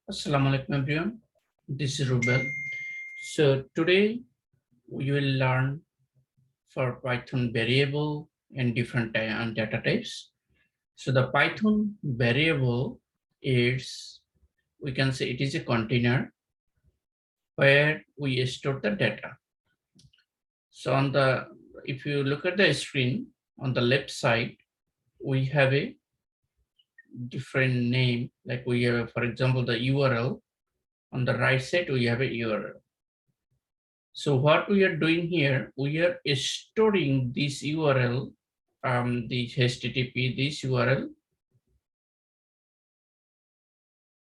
Assalamu alaikum everyone. This is Rubel. So today we will learn for Python variable and different data types. So the Python variable is, we can say it is a container where we store the data. So if you look at the screen on the left side, we have a different name, like we have, for example, the URL. On the right side, we have a URL. So what we are doing here, we are storing this URL, the HTTP, this URL,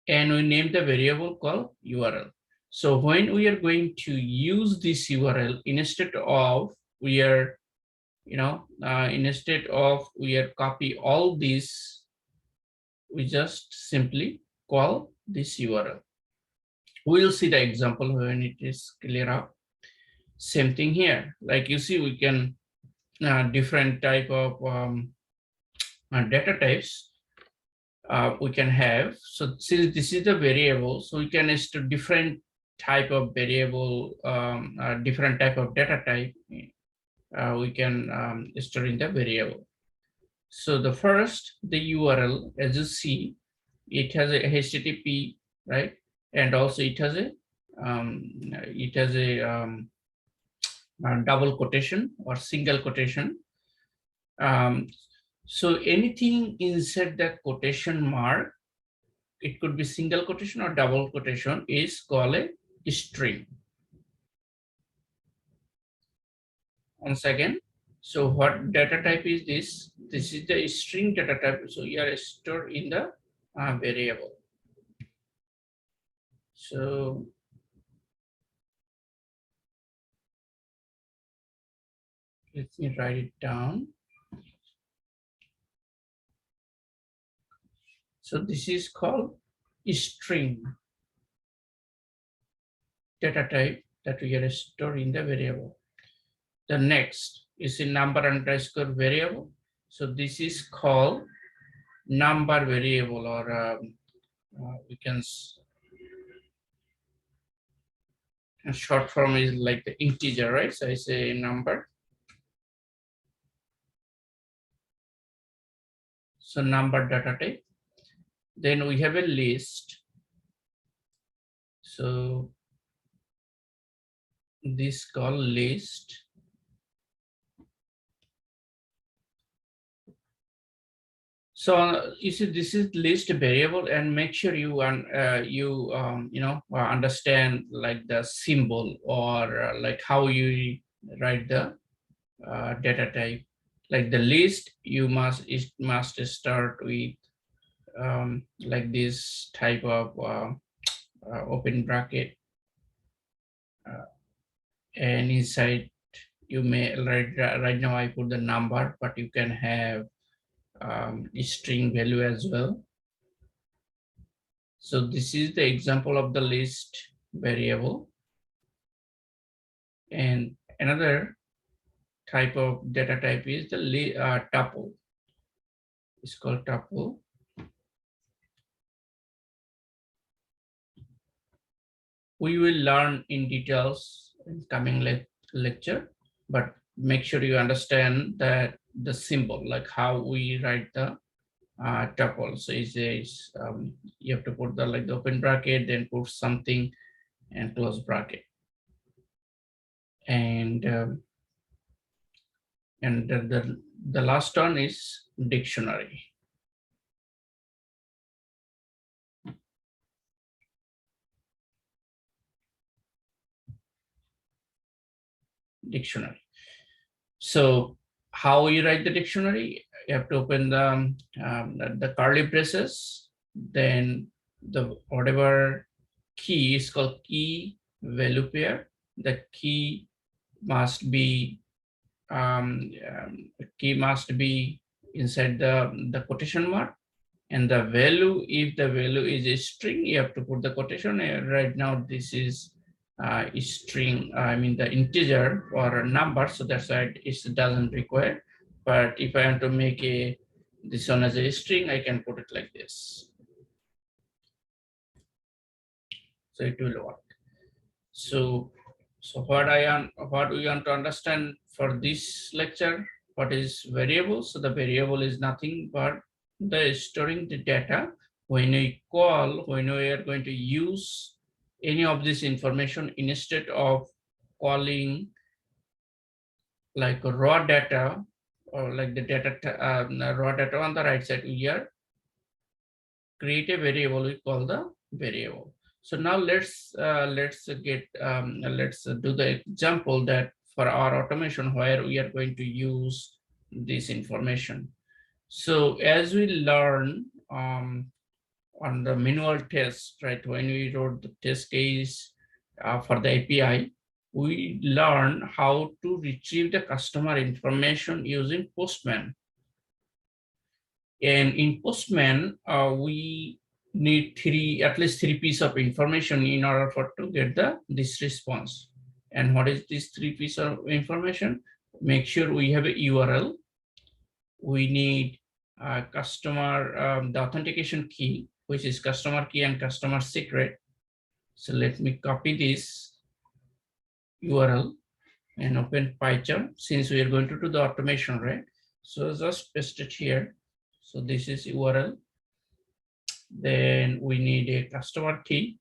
and we name the variable called URL. So when we are going to use this URL, instead of we are, instead of we are copy all this, we just simply call this URL. We'll see the example when it is clear up. Same thing here. Like you see, we can different type of data types we can have. So since this is the variable, so we can store different type of variable, different type of data type we can store in the variable. So the first, the URL, as you see, it has a HTTP, right? And also it has a double quotation or single quotation. So anything inside the quotation mark, it could be single quotation or double quotation, is called a string. Once again, so what data type is this? This is the string data type. So you are stored in the variable. So let me write it down. So this is called string data type that we are stored in the variable. The next is a number underscore variable. So this is called number variable, or we can short form is like the integer, right? So I say number. So number data type. Then we have a list. So this called list. So you see, this is list variable, and make sure you understand like the symbol, or like how you write the data type. Like the list, it must start with like this type of open bracket, and inside you may right now I put the number, but you can have string value as well. So this is the example of the list variable. And another type of data type is the tuple. It's called tuple. We will learn in details in coming lecture, but make sure you understand that the symbol, like how we write the tuple. So you have to put the like the open bracket, then put something and close bracket. And the last one is dictionary. Dictionary. So how you write the dictionary? You have to open the curly braces, then the whatever key is called key value pair. The key must be inside the quotation mark, and the value, if the value is a string, you have to put the quotation. Right now this is string, I mean the integer or a number, so that's why it doesn't require. But if I want to make this one as a string, I can put it like this. So it will work. So what we want to understand for this lecture, what is variable? So the variable is nothing but the storing the data. When we are going to use any of this information, instead of calling like raw data or like the raw data on the right side, we are create a variable we call the variable. So now let's do the example that for our automation where we are going to use this information. So as we learn on the manual test, right, when we wrote the test case for the API, we learn how to retrieve the customer information using Postman. And in Postman, we need at least three pieces of information in order for to get this response. And what is this three pieces of information? Make sure we have a URL. We need the authentication key, which is customer key and customer secret. So let me copy this URL and open PyCharm, since we are going to do the automation, right? So just paste it here. So this is URL. Then we need a customer key.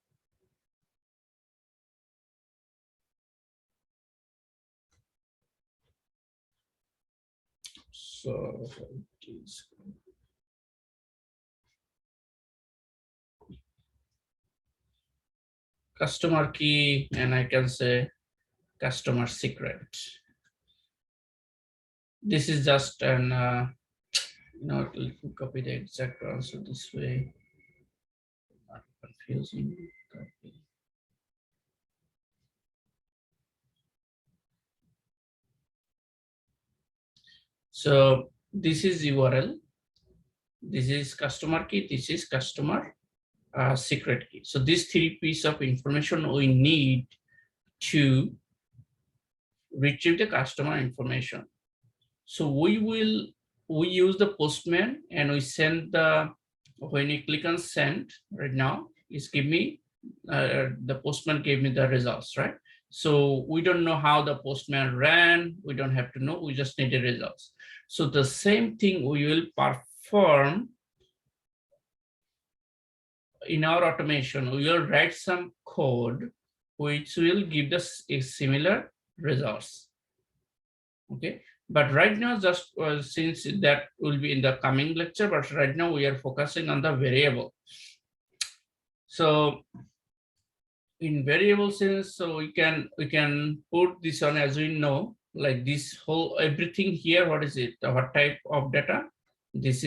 So customer key, and I can say customer secret. This is just an, let me copy the exact answer this way. Not confusing. Copy. So this is URL. This is customer key. This is customer secret key. So these three pieces of information we need to retrieve the customer information. So we use the Postman and we send when you click on send right now, it's give me, the Postman gave me the results, right? So we don't know how the Postman ran. We don't have to know, we just need the results. So the same thing we will perform in our automation. We will write some code which will give us a similar results. Okay, but right now, just since that will be in the coming lecture, but right now we are focusing on the variable. So in variable sense, so we can put this on, as we know, like this whole everything here. What is it? What type of data? This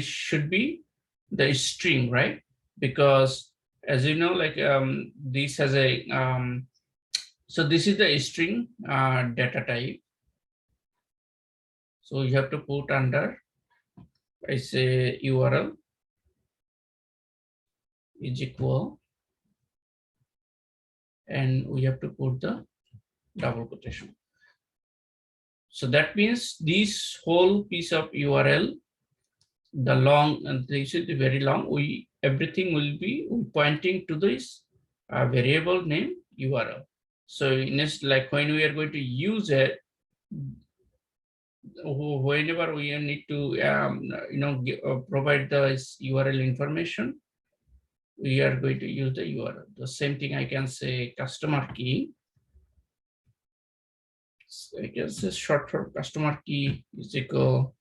should be the string, right? Because as you know, like this has a so this is the string data type. So you have to put under, I say URL is equal, and we have to put the double quotation. So that means this whole piece of URL, the long, and this is very long, everything will be pointing to this variable name URL. So in this, like when we are going to use it, whenever we need to provide the URL information, we are going to use the URL. The same thing I can say customer key. So I guess this short for customer key is equal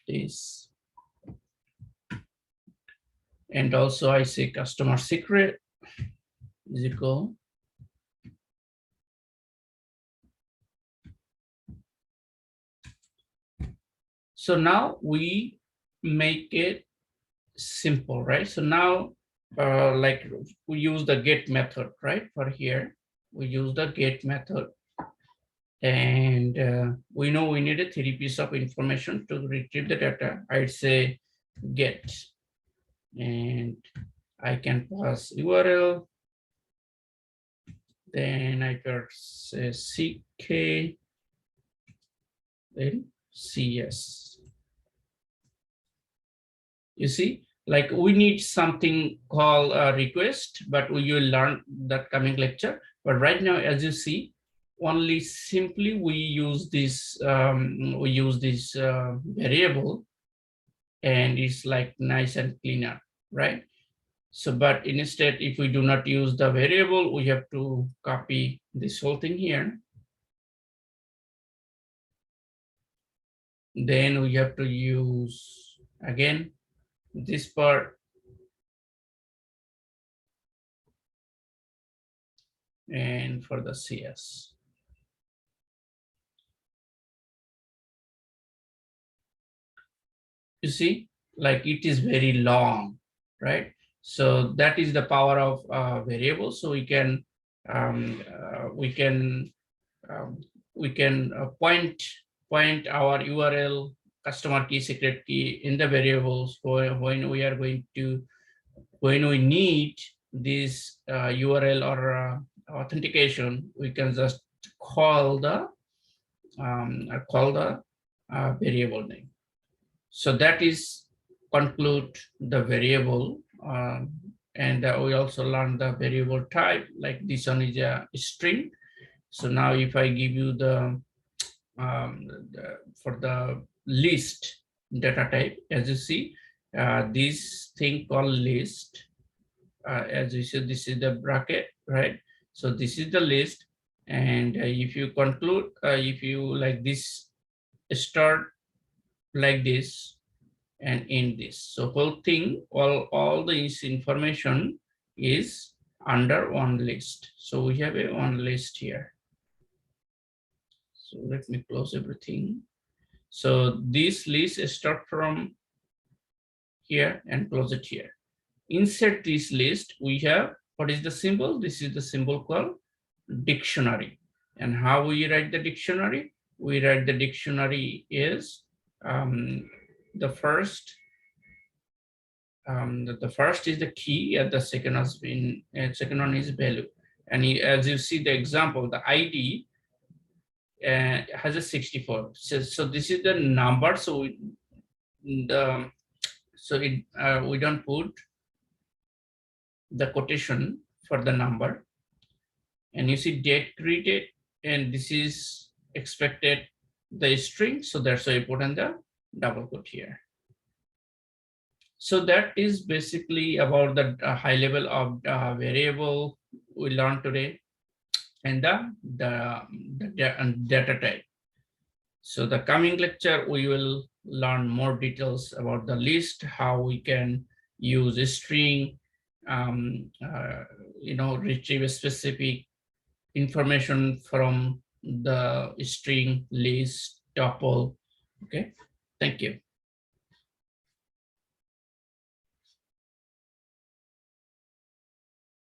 this. And also I say customer secret is equal. So now we make it simple, right? So now like we use the get method, right? For here, we use the get method. And we know we need a three piece of information to retrieve the data. I'd say get, and I can pass URL. Then I can say CK, then CS. You see, like we need something called a request, but we will learn that coming lecture. But right now, as you see, only simply we use this variable, and it's like nice and cleaner, right? So, but instead, if we do not use the variable, we have to copy this whole thing here. Then we have to use again this part, and for the CS. You see, like it is very long, right? So that is the power of variables. So we can um, uh, we can um, point our URL, customer key, secret key in the variables when we are going to, when we need this URL or authentication, we can just call the variable name. So that is conclude the variable, and we also learned the variable type, like this one is a string. So now if I give you for the list data type, as you see, this thing called list, as you see, this is the bracket, right? So this is the list, and if you conclude, if you like this, start like this and end this. So whole thing, all this information is under one list. So we have a one list here. So let me close everything. So this list start from here and close it here. Insert this list, we have, what is the symbol? This is the symbol called dictionary. And how we write the dictionary? We write the dictionary is the first is the key, and the second has been, second one is value. And as you see the example, the ID has a 64. So this is the number. So we don't put the quotation for the number. And you see date created, and this is expected the string. So that's why I put in the double quote here. So that is basically about the high level of variable we learned today, and the data type. So the coming lecture, we will learn more details about the list, how we can use a string, retrieve a specific information from the string, list, tuple. Okay, thank you.